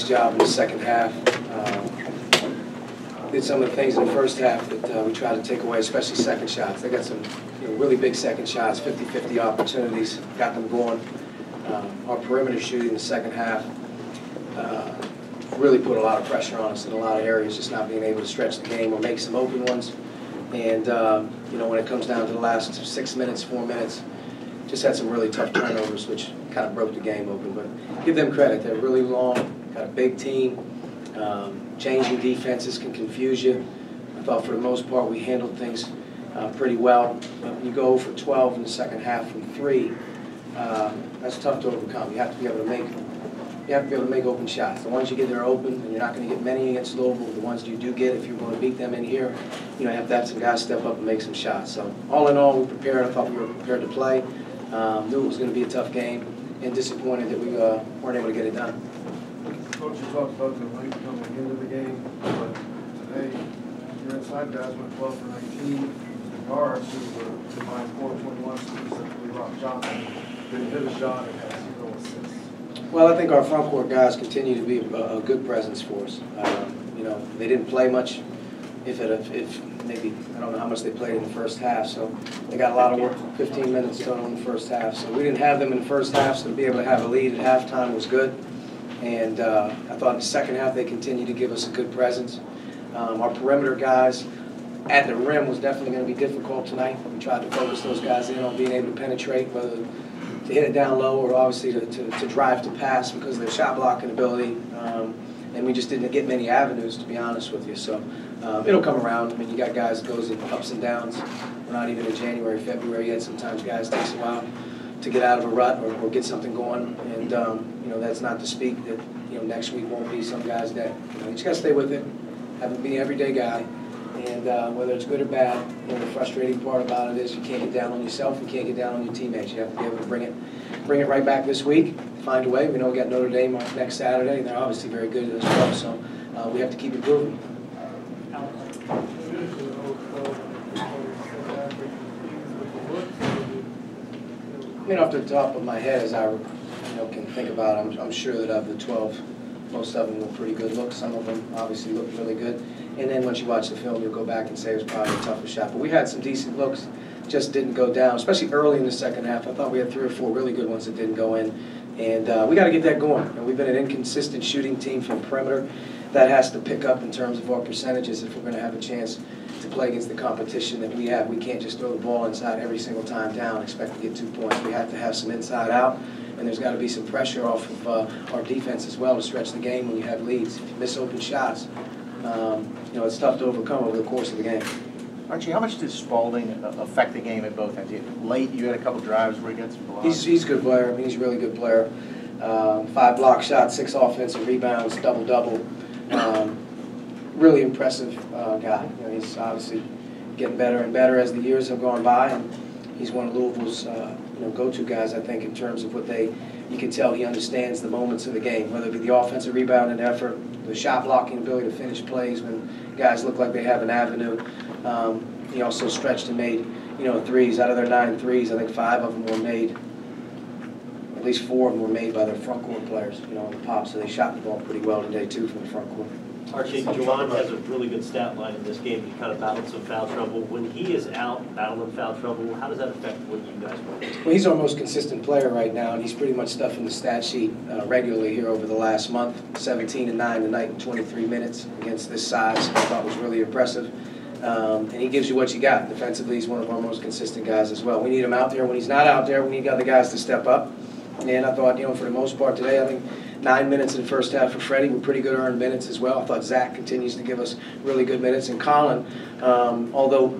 nice job in the second half. Did some of the things in the first half that we tried to take away, especially second shots. They got some really big second shots, 50-50 opportunities, got them going. Our perimeter shooting in the second half really put a lot of pressure on us in a lot of areas, just not being able to stretch the game or make some open ones. And when it comes down to the last 6 minutes, 4 minutes, just had some really tough turnovers, which kind of broke the game open. But give them credit. They're really long, got a big team. Changing defenses can confuse you. I thought for the most part we handled things pretty well. But when you go for 12 in the second half from 3, that's tough to overcome. You have to be able to make open shots. The ones you get there open, and you're not going to get many against Louisville. The ones you do get, if you're going to beat them in here, you have to have some guys step up and make some shots. So all in all, we prepared. I thought we were prepared to play. Knew it was going to be a tough game, and disappointed that we weren't able to get it done. Coach, you talked about the length coming into the game, but today your inside guys went 12 for 19. The guards who were combined 4 of 21, specifically Rob Johnson, didn't hit a shot and had 0 assists. Well, I think our front court guys continue to be a good presence for us. They didn't play much. If maybe, I don't know how much they played in the first half, so they got a lot of work, 15 minutes total in the first half. So we didn't have them in the first half, so to be able to have a lead at halftime was good. And I thought in the second half they continued to give us a good presence. Our perimeter guys at the rim was definitely going to be difficult tonight. We tried to focus those guys in on being able to penetrate, whether to hit it down low or obviously to drive to pass because of their shot blocking ability. And we just didn't get many avenues, to be honest with you. So it'll come around. I mean, you got guys that goes in ups and downs. We're not even in January, February yet. Sometimes guys takes a while to get out of a rut or get something going. And that's not to speak that next week won't be some guys that you just got to stay with it. Have to be an everyday guy. And whether it's good or bad, the frustrating part about it is you can't get down on yourself, you can't get down on your teammates. You have to be able to bring it right back this week, find a way. We know we got Notre Dame next Saturday, and they're obviously very good as well, so we have to keep improving. I mean, off the top of my head, as I can think about it, I'm sure that of the 12, most of them look pretty good looks. Some of them obviously look really good. And then once you watch the film, you'll go back and say it was probably a tougher shot. But we had some decent looks, just didn't go down, especially early in the second half. I thought we had 3 or 4 really good ones that didn't go in. And we got to get that going. And we've been an inconsistent shooting team from perimeter. That has to pick up in terms of our percentages if we're going to have a chance to play against the competition that we have. We can't just throw the ball inside every single time down and expect to get 2 points. We have to have some inside out. And there's got to be some pressure off of our defense as well to stretch the game when you have leads. If you miss open shots, it's tough to overcome over the course of the game. Archie, how much did Spalding affect the game at both ends? Late, you had a couple drives where he got some blocks. He's a good player. I mean, he's a really good player. 5 block shots, 6 offensive rebounds, double-double. Really impressive guy. He's obviously getting better and better as the years have gone by, and he's one of Louisville's go-to guys, I think, in terms of you can tell he understands the moments of the game, whether it be the offensive rebound and effort, the shot blocking ability to finish plays when guys look like they have an avenue. He also stretched and made, threes. Out of their 9 threes, I think 5 of them were made, at least 4 of them were made by their front court players, on the pop, so they shot the ball pretty well today, too, from the front court. Archie, Juwan has a really good stat line in this game. He kind of battled some foul trouble. When he is out battling foul trouble, how does that affect what you guys want? Well, he's our most consistent player right now, and he's pretty much stuffing the stat sheet regularly here over the last month. 17 and 9 tonight in 23 minutes against this size. I thought was really impressive. And he gives you what you got. Defensively, he's one of our most consistent guys as well. We need him out there. When he's not out there, we need other guys to step up. And I thought, for the most part today, I think 9 minutes in the first half for Freddie were pretty good earned minutes as well. I thought Zach continues to give us really good minutes. And Colin, although,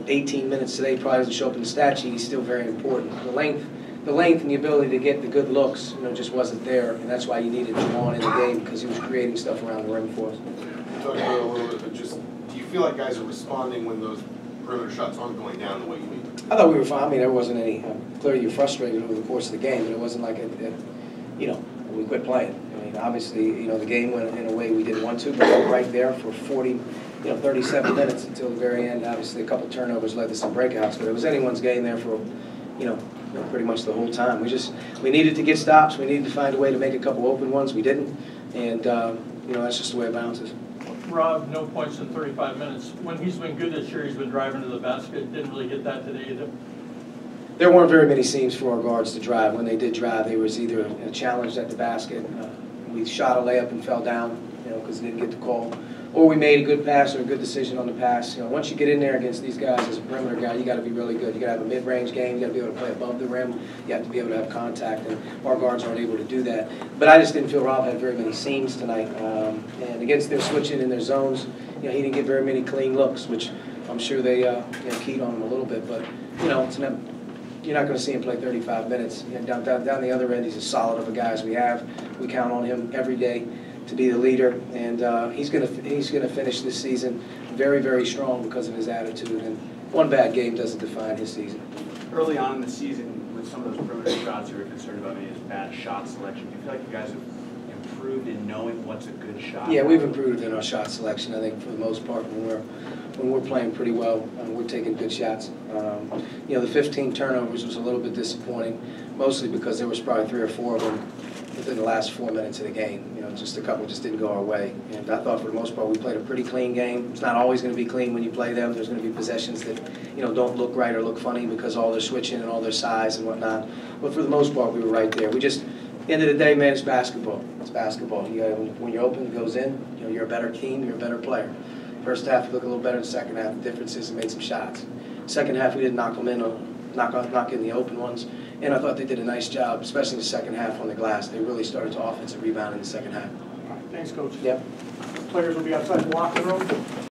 18 minutes today probably doesn't show up in the stat sheet, he's still very important. The length and the ability to get the good looks, just wasn't there. And that's why you needed Juwan in the game, because he was creating stuff around the rim for us. You talked about it a little bit, but just, do you feel like guys are responding when those perimeter shots aren't going down the way you need them? I thought we were fine. I mean, there wasn't any, clearly you're frustrated over the course of the game, but it wasn't like, we quit playing. I mean, obviously, the game went in a way we didn't want to, but we were right there for 37 minutes until the very end. Obviously, a couple turnovers led to some breakouts, but it was anyone's game there for, pretty much the whole time. We needed to get stops. We needed to find a way to make a couple open ones. We didn't. And, that's just the way it bounces. Rob, no points in 35 minutes. When he's been good this year, he's been driving to the basket. Didn't really get that today either. There weren't very many seams for our guards to drive. When they did drive, they was either challenged at the basket. We shot a layup and fell down, because they didn't get the call. Or we made a good pass or a good decision on the pass. Once you get in there against these guys as a perimeter guy, you got to be really good. You got to have a mid-range game. You got to be able to play above the rim. You have to be able to have contact, and our guards aren't able to do that. But I just didn't feel Rob had very many seams tonight. And against their switching in their zones, he didn't get very many clean looks, which I'm sure they keyed on him a little bit. But you're not going to see him play 35 minutes. Down the other end, he's as solid of a guy as we have. We count on him every day to be the leader, and he's going to finish this season very, very strong because of his attitude. And one bad game doesn't define his season. Early on in the season, with some of those perimeter shots, you were concerned about maybe his bad shot selection. Do you feel like you guys have improved in knowing what's a good shot? Yeah, we've improved in our shot selection. I think for the most part, when we're playing pretty well, we're taking good shots. The 15 turnovers was a little bit disappointing, mostly because there was probably 3 or 4 of them within the last 4 minutes of the game. Just a couple just didn't go our way. And I thought for the most part we played a pretty clean game. It's not always going to be clean when you play them. There's going to be possessions that don't look right or look funny because all their switching and all their size and whatnot. But for the most part we were right there. We just, at the end of the day, man, it's basketball. It's basketball. When you're open, it goes in. You're a better team. You're a better player. First half we look a little better. The second half, the difference is we made some shots. Second half we didn't knock them in, knock in the open ones. And I thought they did a nice job, especially in the second half on the glass. They really started to offensive rebound in the second half. Thanks, Coach. Yep. Players will be outside the locker room.